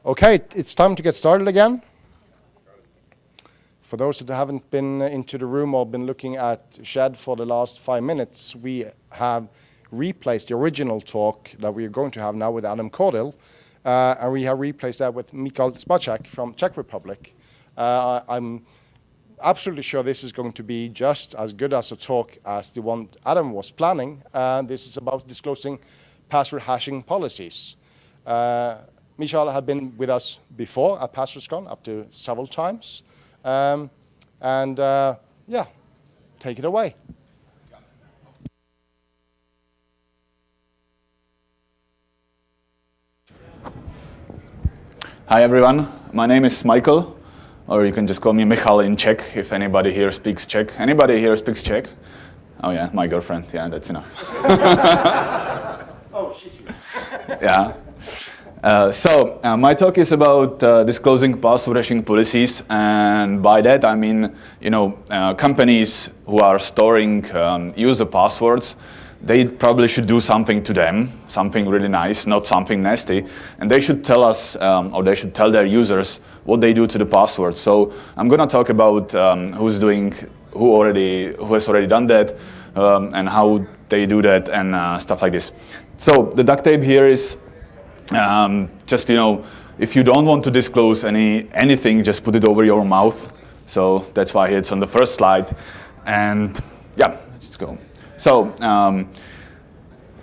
Okay, it's time to get started again. For those that haven't been into the room or been looking at Shed for the last 5 minutes, we have replaced the original talk that we are going to have now with Adam Cordell, and we have replaced that with Michal Spacek from Czech Republic. I'm absolutely sure this is going to be just as good as a talk as the one Adam was planning, and this is about disclosing password hashing policies. Michal had been with us before at PasswordCon up to several times. Yeah, take it away. Hi everyone, my name is Michael, or you can just call me Michal in Czech if anybody here speaks Czech. Anybody here speaks Czech? Oh yeah, my girlfriend, yeah, that's enough. Oh, she's here. Yeah. My talk is about disclosing password hashing policies, and by that I mean, companies who are storing user passwords, they probably should do something to them, something really nice, not something nasty, and they should tell us, or they should tell their users what they do to the password. So I'm going to talk about who has already done that, and how they do that, and stuff like this. So the duct tape here is just, if you don't want to disclose anything, just put it over your mouth. So that's why it's on the first slide. And yeah, let's go. So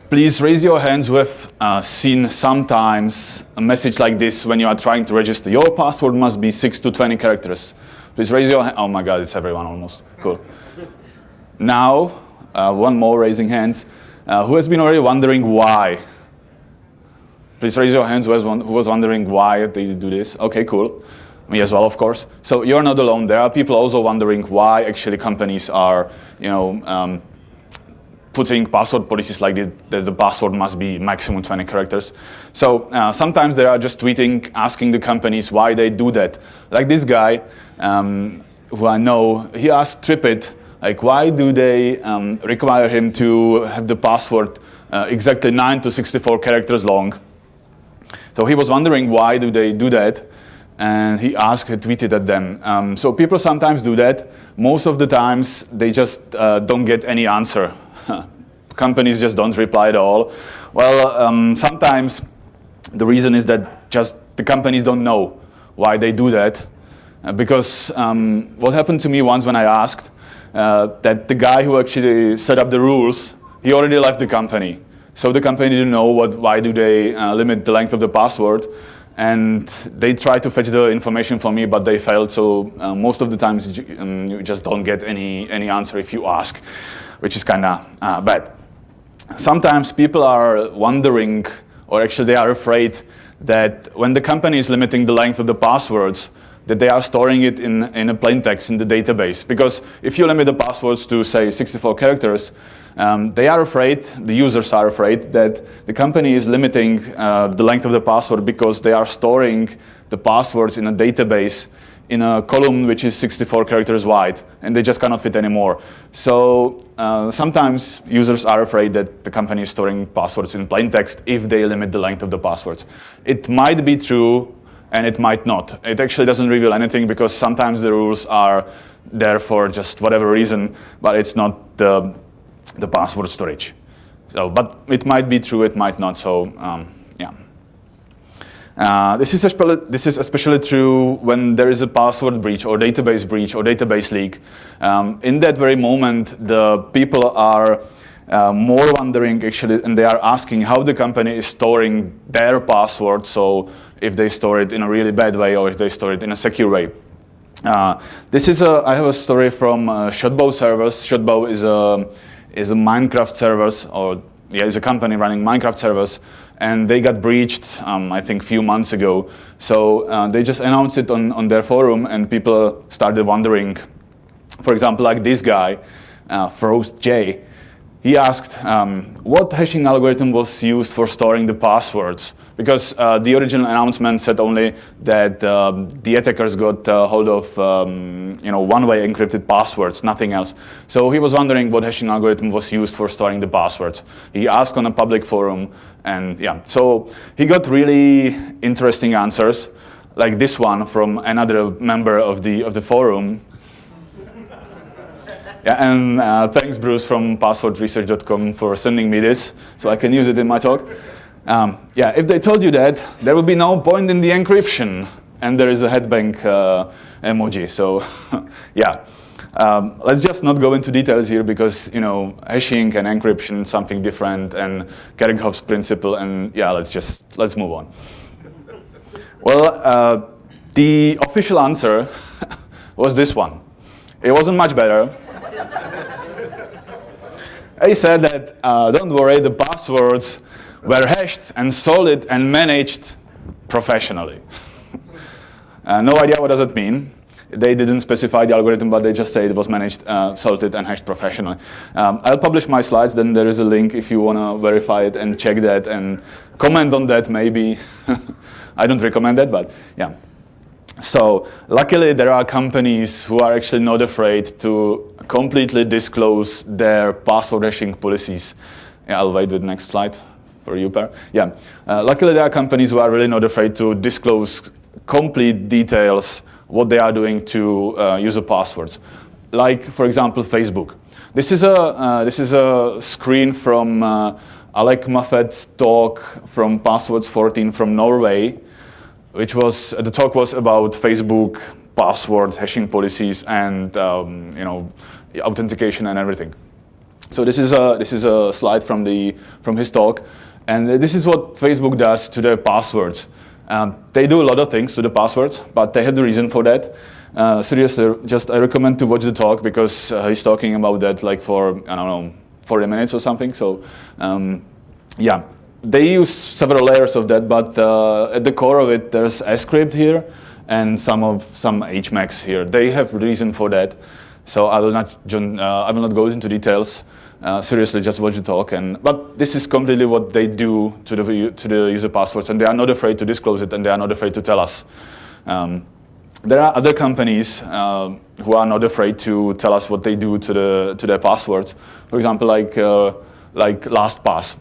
please raise your hands who have seen sometimes a message like this when you are trying to register. Your password must be 6 to 20 characters. Please raise your hand. Oh my God, it's everyone almost. Cool. Now, one more raising hands. Who has been already wondering why? Please raise your hands who was wondering why they do this. Okay, cool. Me as well, of course. So you're not alone. There are people also wondering why actually companies are, putting password policies like that the password must be maximum 20 characters. So sometimes they are just tweeting, asking the companies why they do that. Like this guy, who I know, he asked TripIt, like why do they require him to have the password exactly 9 to 64 characters long? So he was wondering why do they do that, and he tweeted at them. So people sometimes do that. Most of the times they just don't get any answer. Companies just don't reply at all. Well, sometimes the reason is that just the companies don't know why they do that. Because what happened to me once when I asked, that the guy who actually set up the rules, he already left the company. So the company didn't know why do they limit the length of the password, and they tried to fetch the information for me, but they failed. So most of the times you just don't get any answer if you ask, which is kind of bad. Sometimes people are wondering, or actually they are afraid that when the company is limiting the length of the passwords, that they are storing it in a plain text in the database. Because if you limit the passwords to, say, 64 characters, they are afraid, the users are afraid, that the company is limiting the length of the password because they are storing the passwords in a database in a column which is 64 characters wide, and they just cannot fit anymore. So sometimes users are afraid that the company is storing passwords in plain text if they limit the length of the passwords. It might be true, and it might not. It actually doesn't reveal anything because sometimes the rules are there for just whatever reason, but it's not the password storage. So, but it might be true, it might not. So, yeah. This is especially true when there is a password breach or database leak. In that very moment, the people are more wondering actually, and they are asking how the company is storing their password. So if they store it in a really bad way or if they store it in a secure way. I have a story from Shotbow servers. Shotbow is a Minecraft servers, is a company running Minecraft servers, and they got breached, I think, a few months ago. So they just announced it on their forum, and people started wondering. For example, like this guy, Frost J, he asked what hashing algorithm was used for storing the passwords, because the original announcement said only that the attackers got hold of one-way encrypted passwords, nothing else. So he was wondering what hashing algorithm was used for storing the passwords. He asked on a public forum, and yeah, so he got really interesting answers, like this one from another member of the forum. Yeah, and thanks, Bruce, from passwordresearch.com for sending me this, so I can use it in my talk. Yeah, if they told you that, there would be no point in the encryption. And there is a headbang emoji, so yeah. Let's just not go into details here because, hashing and encryption is something different, and Kerckhoffs's principle, and yeah, let's move on. Well, the official answer was this one. It wasn't much better. He said that, don't worry, the passwords were hashed and solid and managed professionally. No idea what does it mean. They didn't specify the algorithm, but they just say it was managed, salted, and hashed professionally. I'll publish my slides, then there is a link if you want to verify it and check that and comment on that maybe. I don't recommend that, but yeah. So luckily there are companies who are actually not afraid to completely disclose their password hashing policies. Yeah, I'll wait with the next slide for you, Per. Yeah, luckily there are companies who are really not afraid to disclose complete details what they are doing to user passwords. Like, for example, Facebook. This is a screen from Alec Muffet's talk from Passwords 14 from Norway, which was, the talk was about Facebook password hashing policies and authentication and everything. So this is a slide from his talk, and this is what Facebook does to their passwords. They do a lot of things to the passwords, but they have the reason for that. Seriously, I recommend to watch the talk because he's talking about that like for, I don't know, 40 minutes or something. So yeah, they use several layers of that, but at the core of it, there's a script here and some HMACs here. They have reason for that. So I will not go into details. Seriously, just watch the talk. But this is completely what they do to the user passwords, and they are not afraid to disclose it, and they are not afraid to tell us. There are other companies who are not afraid to tell us what they do to their passwords. For example, like LastPass.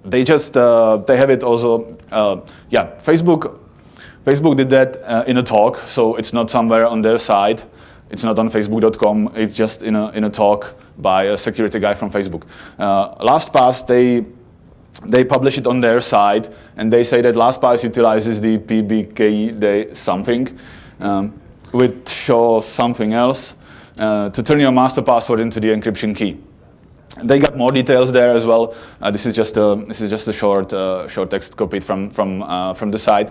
They have it also. Yeah, Facebook did that in a talk, so it's not somewhere on their site. It's not on Facebook.com. It's just in a talk by a security guy from Facebook. LastPass, they publish it on their site, and they say that LastPass utilizes the PBKD something, which shows something else to turn your master password into the encryption key. They got more details there as well. This is just a short text copied from the site.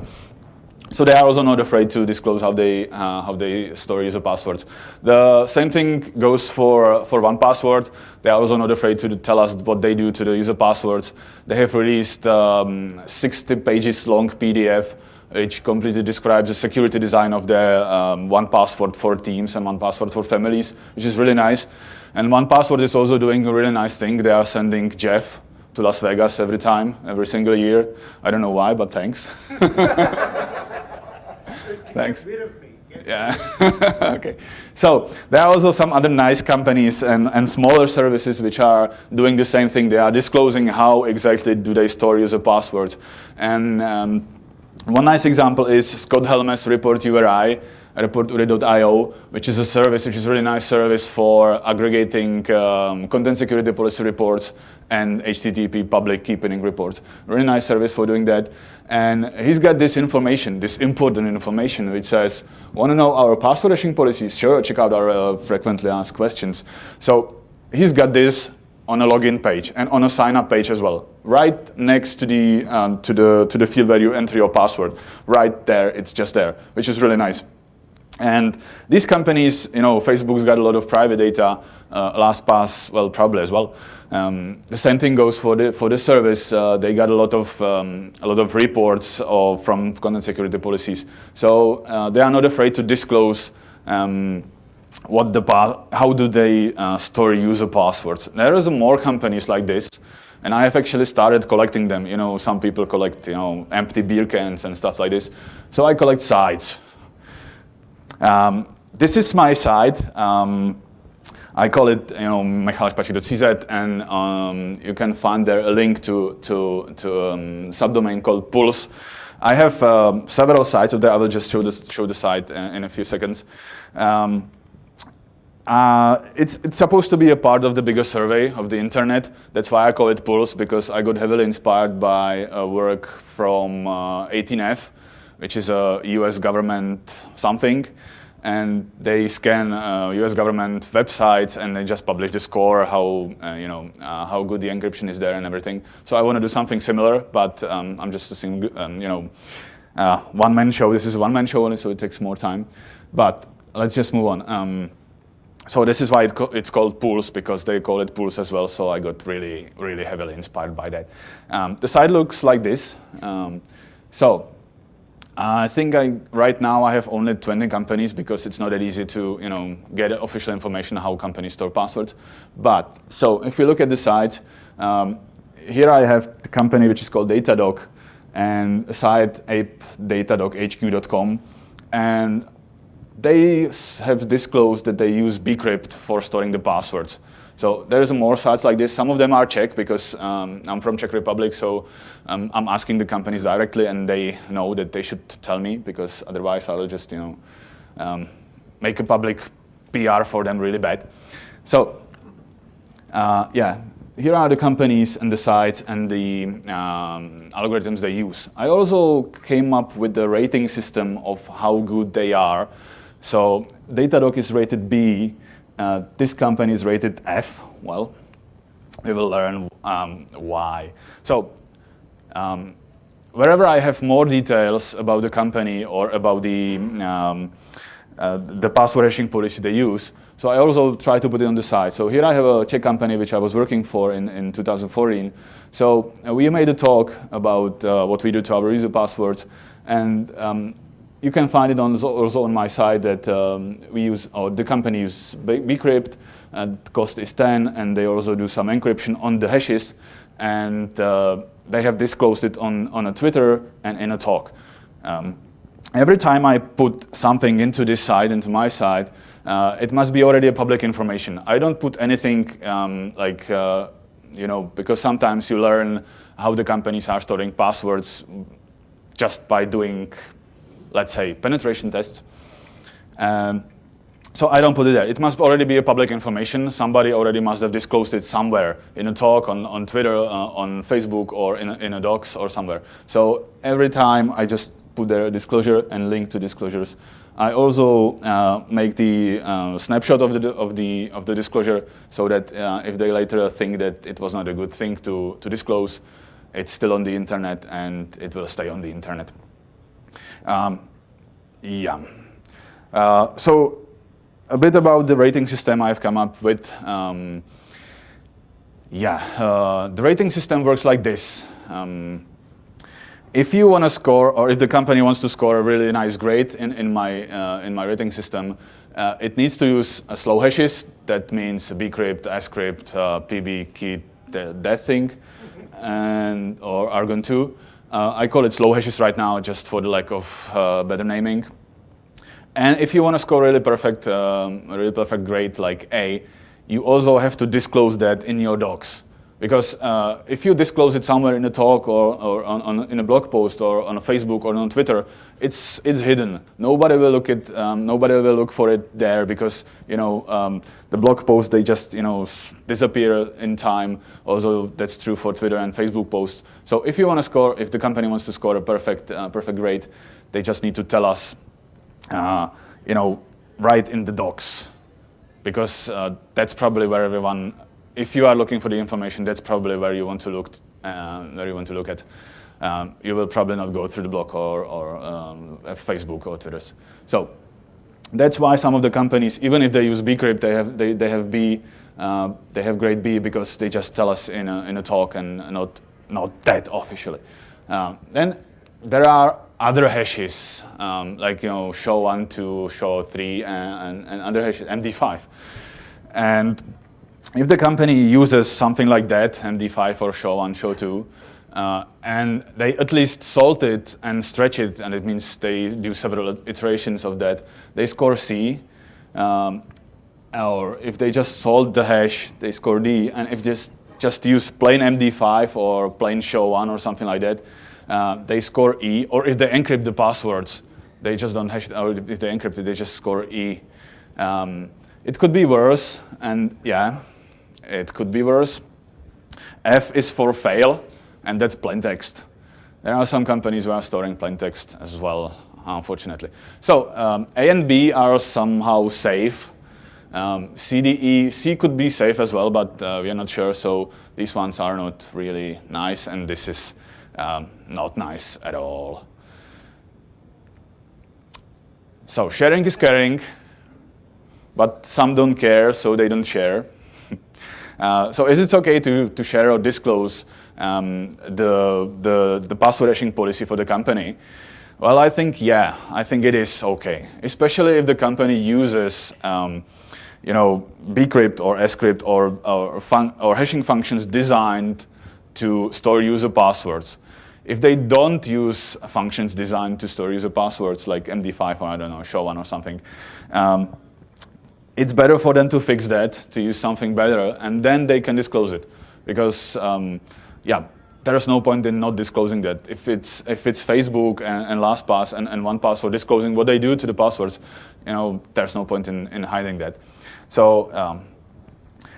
So they are also not afraid to disclose how they store user passwords. The same thing goes for 1Password. They are also not afraid to tell us what they do to the user passwords. They have released 60 pages long PDF which completely describes the security design of their 1Password for teams and 1Password for families, which is really nice. And 1Password is also doing a really nice thing. They are sending Jeff to Las Vegas every single year. I don't know why, but thanks. Thanks. Yeah. Okay. So there are also some other nice companies and smaller services which are doing the same thing. They are disclosing how exactly do they store user passwords. And one nice example is Scott Helm's Report URI, reporturi.io, which is a really nice service for aggregating content security policy reports and HTTP public key pinning reports. Really nice service for doing that. And he's got this information, this important information, which says, want to know our password hashing policies? Sure, check out our frequently asked questions. So he's got this on a login page and on a sign up page as well, right next to the field where you enter your password. Right there, it's just there, which is really nice. And these companies, Facebook's got a lot of private data. LastPass, well, probably as well. The same thing goes for this service. They got a lot of reports from content security policies. So they are not afraid to disclose how do they store user passwords. There is more companies like this, and I have actually started collecting them. You know, some people collect, you know, empty beer cans and stuff like this. So I collect sites. This is my site. I call it, you know, michalspacik.cz, and you can find there a link to subdomain called Pulse. I have several sites up there. I will just show the site in a few seconds. It's supposed to be a part of the bigger survey of the internet. That's why I call it Pulse, because I got heavily inspired by work from 18F, which is a US government something. And they scan US government websites and they just publish the score, how good the encryption is there and everything. So I want to do something similar, but I'm just a one-man show. This is a one-man show only, so it takes more time. But let's just move on. So this is why it's called Pulse, because they call it Pulse as well. So I got really, really heavily inspired by that. The site looks like this. I think right now I have only 20 companies, because it's not that easy to, you know, get official information how companies store passwords. But so if you look at the site, here I have the company which is called Datadog, and a site apedatadog.hq.com, and they have disclosed that they use bcrypt for storing the passwords. So there's more sites like this. Some of them are Czech, because I'm from Czech Republic, so I'm asking the companies directly, and they know that they should tell me, because otherwise I will just, you know, make a public PR for them really bad. So yeah, here are the companies and the sites and the algorithms they use. I also came up with the rating system of how good they are. So Datadog is rated B. This company is rated F. Well, we will learn why. So wherever I have more details about the company or about the password hashing policy they use, so I also try to put it on the site. So here I have a Czech company which I was working for in 2014. So we made a talk about what we do to our user passwords, and you can find it also on my site that the company uses bcrypt, the cost is 10, and they also do some encryption on the hashes, and they have disclosed it on a Twitter and in a talk. Every time I put something into this site, into my site, it must be already a public information. I don't put anything because sometimes you learn how the companies are storing passwords just by doing, let's say, penetration tests. So I don't put it there. It must already be a public information. Somebody already must have disclosed it somewhere, in a talk, on Twitter, on Facebook, or in a docs or somewhere. So every time I just put there a disclosure and link to disclosures. I also make the snapshot of the disclosure, so that if they later think that it was not a good thing to disclose, it's still on the internet and it will stay on the internet. So a bit about the rating system I've come up with. The rating system works like this. If you want to score, or if the company wants to score a really nice grade in my rating system, it needs to use slow hashes. That means bcrypt, scrypt, pb key, that thing, or argon 2. I call it slow hashes right now, just for the lack of better naming. And if you want to score a really perfect grade like A, you also have to disclose that in your docs. Because if you disclose it somewhere in a talk or in a blog post or on a Facebook or on Twitter, it's hidden. Nobody will look for it there, because the blog posts, they just disappear in time. Also, that's true for Twitter and Facebook posts. So if you want to score, if the company wants to score a perfect grade, they just need to tell us, right in the docs, because that's probably where everyone. If you are looking for the information, that's probably where you want to look. At. You will probably not go through the blog or Facebook or Twitter. So that's why some of the companies, even if they use bcrypt, they have grade B, because they just tell us in a talk and not that officially. Then there are other hashes, like SHA-1 to SHA-3 and other hashes, MD5. And if the company uses something like that, MD5 or SHA-1, SHA-2, and they at least salt it and stretch it, and it means they do several iterations of that, they score C. Or if they just salt the hash, they score D. And if they just use plain MD5 or plain SHA-1 or something like that, they score E. Or if they encrypt the passwords, they just don't hash it. Or if they encrypt it, they just score E. It could be worse, and yeah, it could be worse. F is for fail, and that's plain text. There are some companies who are storing plain text as well, unfortunately. So A and B are somehow safe. C could be safe as well, but we are not sure, so these ones are not really nice, and this is not nice at all. So sharing is caring, but some don't care, so they don't share. So is it okay to share or disclose the password hashing policy for the company? Well, I think it is okay, especially if the company uses bcrypt or scrypt or hashing functions designed to store user passwords. If they don't use functions designed to store user passwords like MD5 or I don't know, SHA-1 or something, it's better for them to fix that, to use something better, and then they can disclose it. Because there is no point in not disclosing that. If it's Facebook and LastPass and 1Password disclosing what they do to the passwords, there's no point in hiding that. So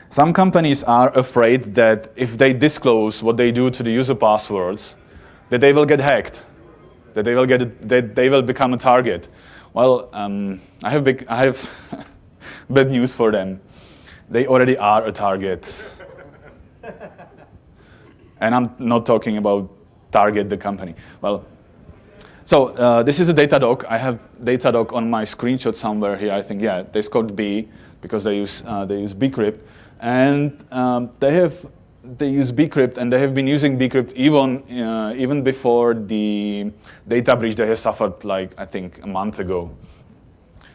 some companies are afraid that if they disclose what they do to the user passwords, that they will get hacked, that they will become a target. Well, I have bad news for them. They already are a target. And I'm not talking about Target, the company. Well, so this is a Datadog. I have Datadog on my screenshot somewhere here. I think, yeah, they scored B because they use bcrypt, and they use bcrypt, and they have been using bcrypt even before the data breach they have suffered, like I think a month ago.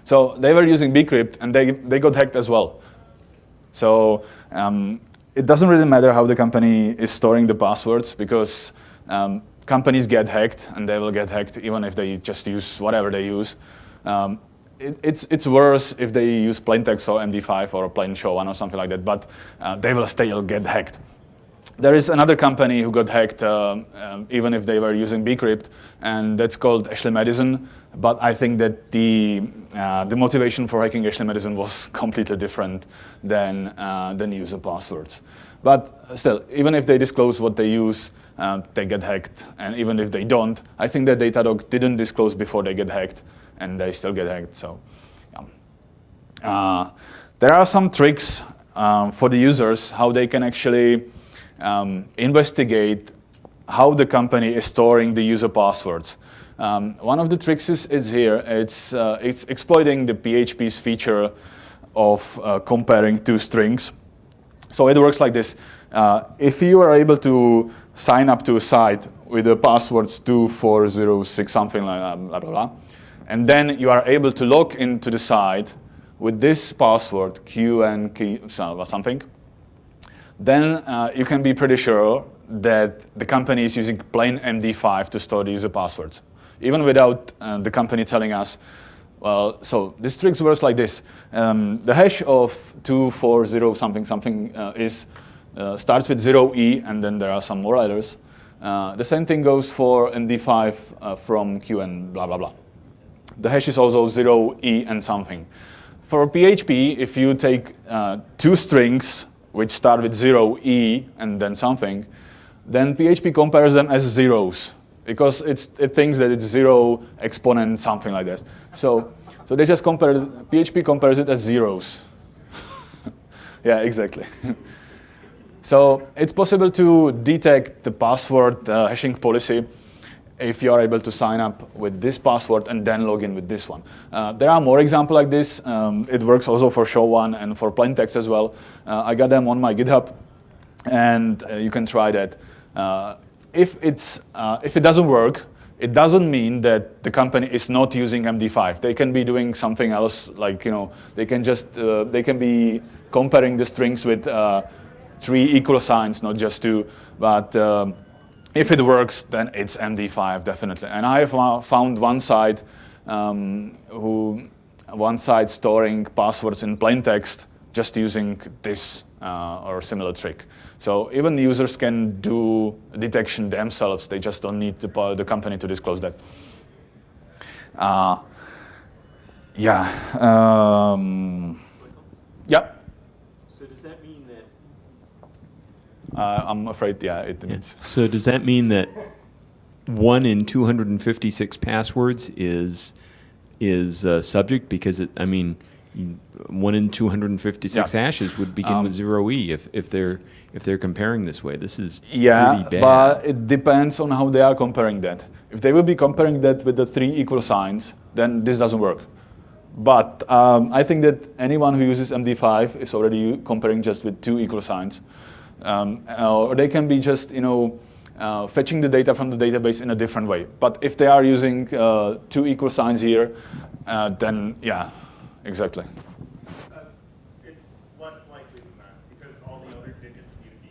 So they were using bcrypt, and they got hacked as well. So it doesn't really matter how the company is storing the passwords, because companies get hacked, and they will get hacked even if they just use whatever they use. It's worse if they use plain text or MD5 or plain SHA-1 or something like that, but they will still get hacked. There is another company who got hacked even if they were using bcrypt, and that's called Ashley Madison. But I think that the motivation for hacking Ashley Madison was completely different than user passwords. But still, even if they disclose what they use, they get hacked. And even if they don't, I think that Datadog didn't disclose before they get hacked, and they still get hacked. So there are some tricks for the users how they can actually investigate how the company is storing the user passwords. One of the tricks is here. It's exploiting the PHP's feature of comparing two strings. So it works like this. If you are able to sign up to a site with the passwords 2406 something like blah, blah, blah, and then you are able to log into the site with this password, QN or something, then you can be pretty sure that the company is using plain MD5 to store the user passwords, even without the company telling us. Well, so this trick works like this. The hash of 240 something something starts with 0E, and then there are some more letters. The same thing goes for MD5 from QN blah blah blah. The hash is also 0E and something. For PHP, if you take two strings which start with 0E and then something, then PHP compares them as zeros, because it thinks that it's 0 exponent something like that. So they just PHP compares it as zeros. Yeah, exactly. So it's possible to detect the password hashing policy if you are able to sign up with this password and then log in with this one. There are more examples like this. It works also for SHA-1 and for plain text as well. I got them on my GitHub, and you can try that. If it doesn't work, it doesn't mean that the company is not using MD5. They can be doing something else, like they can be comparing the strings with 3 equal signs, not just 2. But if it works, then it's MD5 definitely. And I have found one site storing passwords in plain text just using this or similar trick. So even users can do detection themselves. They just don't need the company to disclose that. Yeah. Yeah. So does that mean that? I'm afraid, yeah, it means. So does that mean that 1 in 256 passwords is subject? Because 1 in 256 hashes would begin with 0E if they're comparing this way. This is really bad. But it depends on how they are comparing that. If they will be comparing that with the 3 equal signs, then this doesn't work. But I think that anyone who uses MD5 is already comparing just with 2 equal signs. Or they can be just fetching the data from the database in a different way. But if they are using 2 equal signs here, then yeah, exactly. It's less likely than that because all the other digits need to be,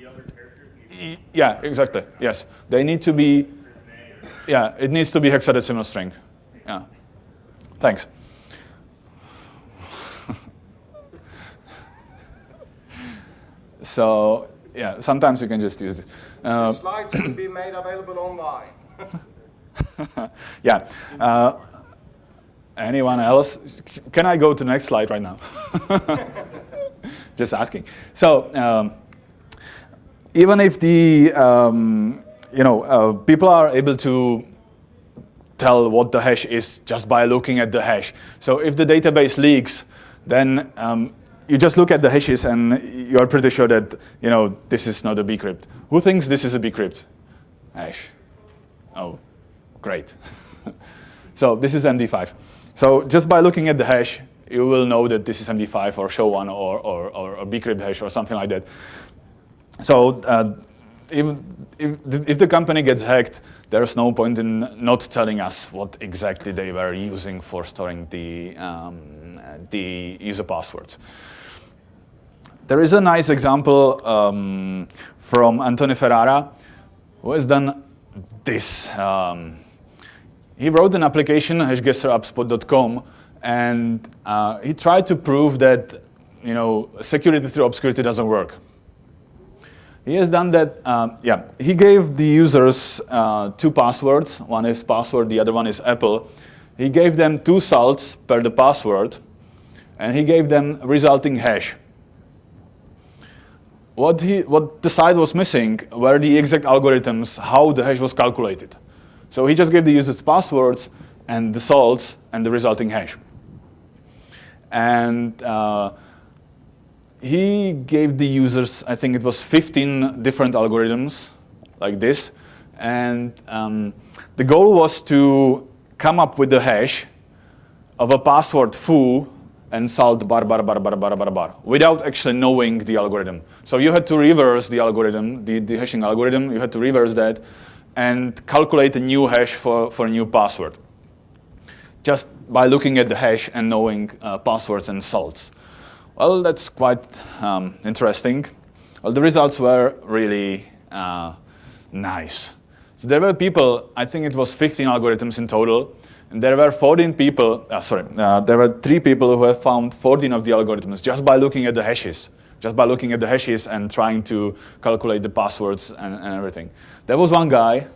the other characters need to be. Yeah, exactly. Yes, they need to be. Yeah, it needs to be hexadecimal string. Yeah. Thanks. So yeah, sometimes you can just use it. The slides will be made available online. Yeah. Anyone else? Can I go to the next slide right now? Just asking. So even if the people are able to tell what the hash is just by looking at the hash. So if the database leaks, then you just look at the hashes and you're pretty sure that this is not a bcrypt. Who thinks this is a bcrypt hash? Oh, great. So this is MD5. So just by looking at the hash, you will know that this is MD5 or SHA-1 or a bcrypt hash or something like that. So if the company gets hacked, there's no point in not telling us what exactly they were using for storing the user passwords. There is a nice example from Anthony Ferrara, who has done this. He wrote an application, hashguesserupspot.com, and he tried to prove that security through obscurity doesn't work. He has done that. He gave the users 2 passwords. One is password, the other one is Apple. He gave them 2 salts per the password, and he gave them resulting hash. What the site was missing were the exact algorithms how the hash was calculated. So he just gave the users passwords and the salts and the resulting hash. And he gave the users, I think it was 15 different algorithms like this. And the goal was to come up with the hash of a password foo and salt bar without actually knowing the algorithm. So you had to reverse the algorithm, the hashing algorithm. You had to reverse that and calculate a new hash for a new password, just by looking at the hash and knowing passwords and salts. Well, that's quite interesting. Well, the results were really nice. So there were people, I think it was 15 algorithms in total, and there were 14 people, there were 3 people who have found 14 of the algorithms just by looking at the hashes. Just by looking at the hashes and trying to calculate the passwords and everything. There was one guy,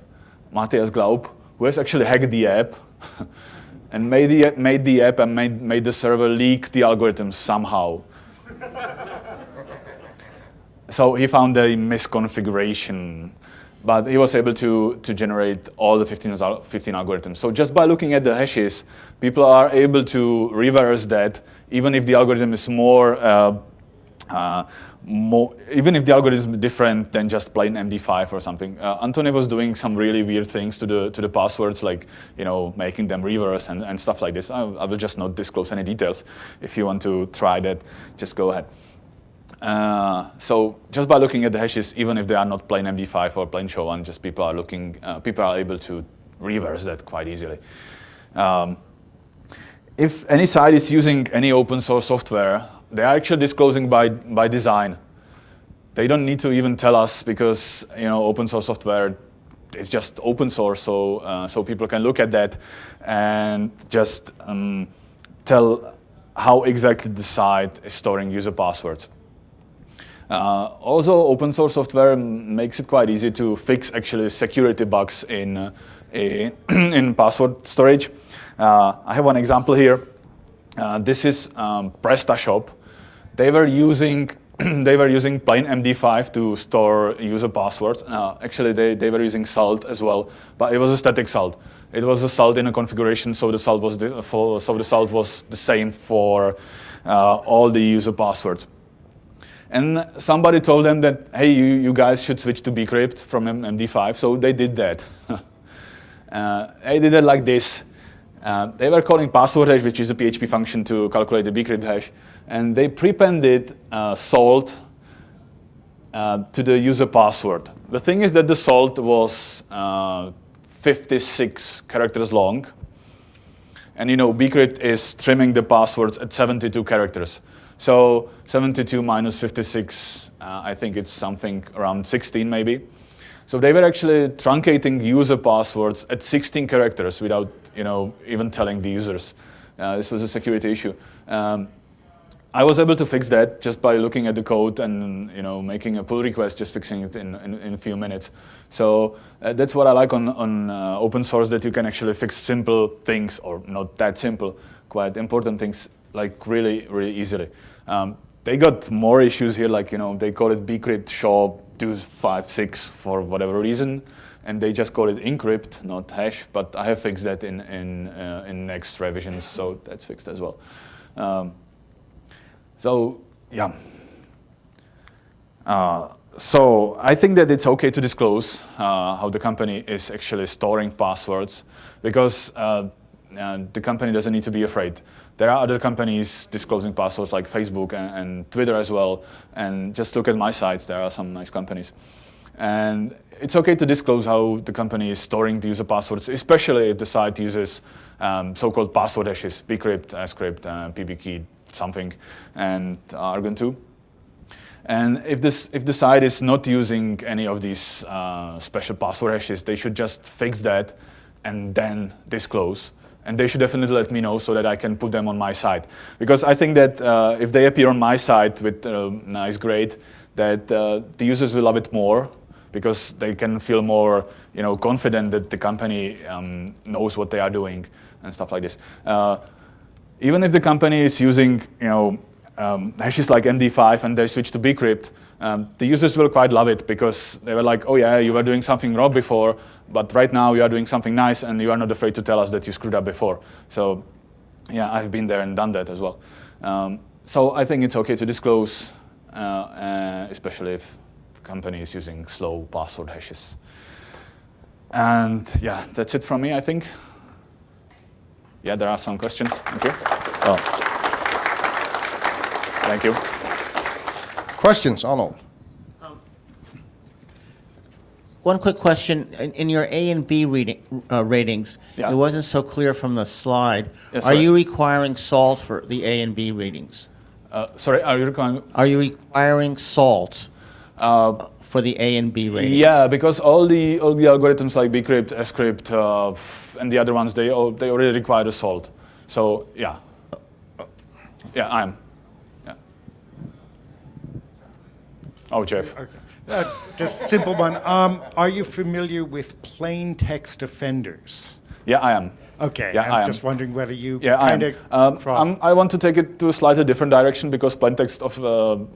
Matthias Glaub, who has actually hacked the app and made the app and made the server leak the algorithms somehow. So he found a misconfiguration, but he was able to generate all the 15 algorithms. So just by looking at the hashes, people are able to reverse that, even if the algorithm is even if the algorithm is different than just plain MD5 or something. Anthony was doing some really weird things to the passwords, like making them reverse and stuff like this. I will just not disclose any details. If you want to try that, just go ahead. So just by looking at the hashes, even if they are not plain MD5 or plain SHA-1, just people are able to reverse that quite easily. If any site is using any open source software, they are actually disclosing by design. They don't need to even tell us because open source software is just open source, so people can look at that and just tell how exactly the site is storing user passwords. Also, open source software makes it quite easy to fix actually security bugs in password storage. I have one example here. This is PrestaShop. They were using plain MD5 to store user passwords. Actually, they were using salt as well, but it was a static salt. It was a salt in a configuration, so the salt was the same for all the user passwords. And somebody told them that, hey, you guys should switch to bcrypt from MD5, so they did that. They did it like this. They were calling password hash, which is a PHP function to calculate the bcrypt hash, and they prepended salt to the user password. The thing is that the salt was 56 characters long, and bcrypt is trimming the passwords at 72 characters. So 72 minus 56, I think it's something around 16 maybe. So they were actually truncating user passwords at 16 characters without even telling the users. This was a security issue. I was able to fix that just by looking at the code and making a pull request, just fixing it in a few minutes. So that's what I like on open source, that you can actually fix simple things, or not that simple, quite important things, like really, really easily. They got more issues here, like they call it bcrypt show 256 for whatever reason, and they just call it encrypt, not hash. But I have fixed that in next revisions, so that's fixed as well. So yeah. So I think that it's okay to disclose how the company is actually storing passwords, because the company doesn't need to be afraid. There are other companies disclosing passwords like Facebook and Twitter as well. And just look at my sites, there are some nice companies. And it's okay to disclose how the company is storing the user passwords, especially if the site uses so-called password hashes, bcrypt, scrypt, pbkey, something, and argon2. And if the site is not using any of these special password hashes, they should just fix that and then disclose. And they should definitely let me know so that I can put them on my site. Because I think that if they appear on my site with a nice grade, that the users will love it more, because they can feel more confident that the company knows what they are doing and stuff like this. Even if the company is using hashes like MD5 and they switch to bcrypt, the users will quite love it, because they were like, oh yeah, you were doing something wrong before, but right now you are doing something nice and you are not afraid to tell us that you screwed up before. So yeah, I've been there and done that as well. So I think it's okay to disclose, especially if the company is using slow password hashes. And yeah, that's it from me, I think. Yeah, there are some questions. Thank you. Oh. Thank you. Questions, Arnold? One quick question. In your A and B ratings, Yeah. it wasn't so clear from the slide. Yes, Are sorry. you requiring salt for the A and B ratings? Sorry, are you requiring? Are you requiring salt for the A and B ratings? Yeah, because all the algorithms like bcrypt, scrypt, and the other ones, they already require the salt. So yeah, I am. Yeah. Oh, Jeff. Okay. Just simple one. Are you familiar with plain text offenders? Yeah, I am. Okay, Yeah, I I'm am. just wondering whether you Yeah, kind of cross. I want to take it to a slightly different direction, because plain text of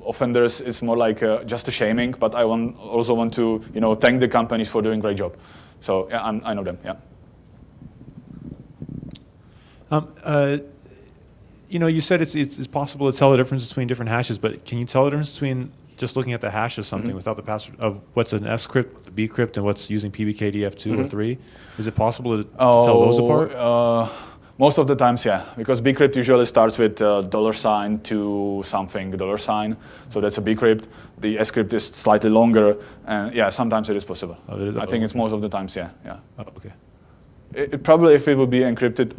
offenders is more like just a shaming. But I also want to thank the companies for doing a great job. So yeah, I know them. Yeah. You said it's possible to tell the difference between different hashes, but can you tell the difference between just looking at the hash of something without the password of what's an scrypt, what's a bcrypt, and what's using PBKDF2 or 3? Is it possible to tell those apart? Most of the times, yeah, because bcrypt usually starts with $sign to something $sign, so that's a bcrypt. The scrypt is slightly longer, and yeah, sometimes it is possible. Oh, it is? I think it's most of the times, yeah. Oh, okay. It probably, if it would be encoded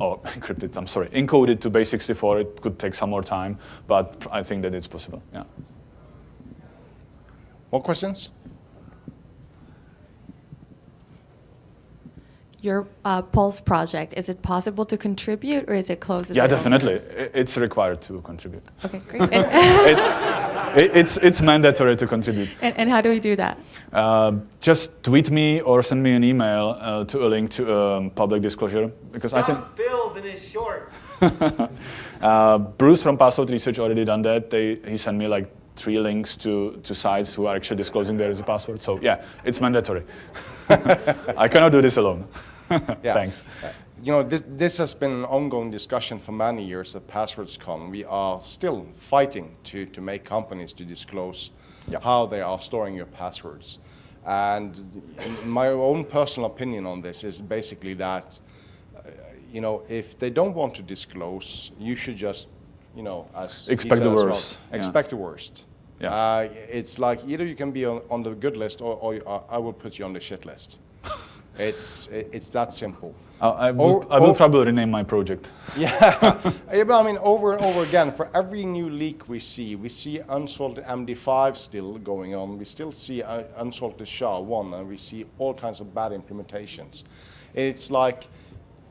to base 64, it could take some more time, but I think that it's possible, yeah. More questions? Your Pulse project, is it possible to contribute, or is it closed? Yeah, definitely. It's required to contribute. Okay, great. It's mandatory to contribute. And how do we do that? Just tweet me or send me an email to a link to public disclosure, because I think Bill's in his shorts. Bruce from Password Research already done that. He sent me like 3 links to sites who are actually disclosing there is a password. So yeah, it's mandatory. I cannot do this alone. Yeah. Thanks. You know, this has been an ongoing discussion for many years at PasswordsCon. We are still fighting to make companies to disclose how they are storing your passwords. And my own personal opinion on this is basically that, you know, if they don't want to disclose, you should just, you know, as expect the worst. Expect the worst. Yeah. It's like either you can be on the good list or I will put you on the shit list. It's that simple. I will probably rename my project. Yeah, but I mean, over and over again, for every new leak we see unsalted MD5 still going on. We still see unsalted SHA-1, and we see all kinds of bad implementations. It's like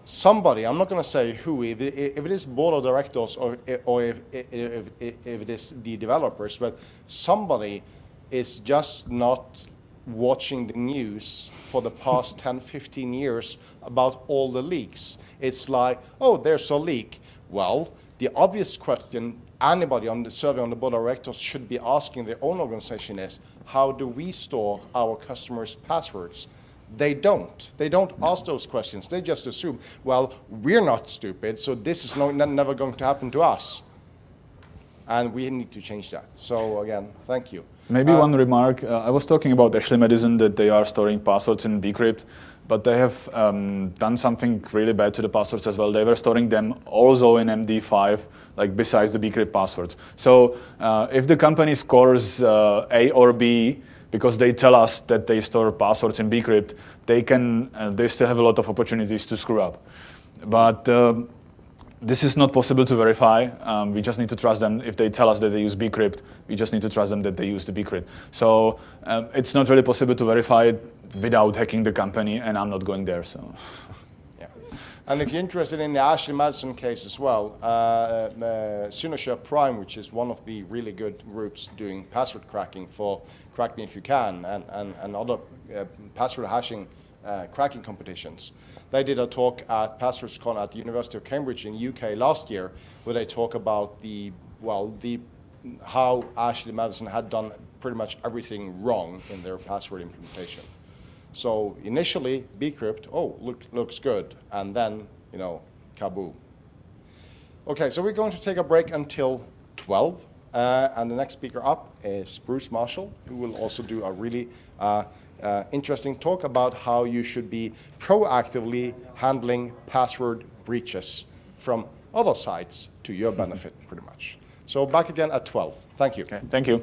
somebody, I'm not going to say who, if it is board of directors or if it is the developers, but somebody is just not watching the news for the past 10, 15 years about all the leaks. It's like, oh, there's a leak. Well, the obvious question anybody on the survey on the board of directors should be asking their own organization is, how do we store our customers' passwords? They don't. They don't ask those questions. They just assume, well, we're not stupid, so this is never going to happen to us. And we need to change that. So again, thank you. Maybe one remark. I was talking about Ashley Madison, that they are storing passwords in bcrypt, but they have done something really bad to the passwords as well. They were storing them also in MD5, like besides the bcrypt passwords. So if the company scores A or B, because they tell us that they store passwords in bcrypt, they still have a lot of opportunities to screw up. But this is not possible to verify. We just need to trust them. If they tell us that they use bcrypt, we just need to trust them that they use the bcrypt. So it's not really possible to verify it without hacking the company, and I'm not going there. So. Yeah. And if you're interested in the Ashley Madison case as well, Synosure Prime, which is one of the really good groups doing password cracking for Crack Me If You Can and other password hashing cracking competitions. They did a talk at PasswordsCon at the University of Cambridge in UK last year, where they talk about how Ashley Madison had done pretty much everything wrong in their password implementation. So initially, bcrypt, looks good, and then, you know, kaboom. Okay, so we're going to take a break until 12, and the next speaker up is Bruce Marshall, who will also do a really interesting talk about how you should be proactively handling password breaches from other sites to your benefit, pretty much. So back again at 12. Thank you. Okay, thank you.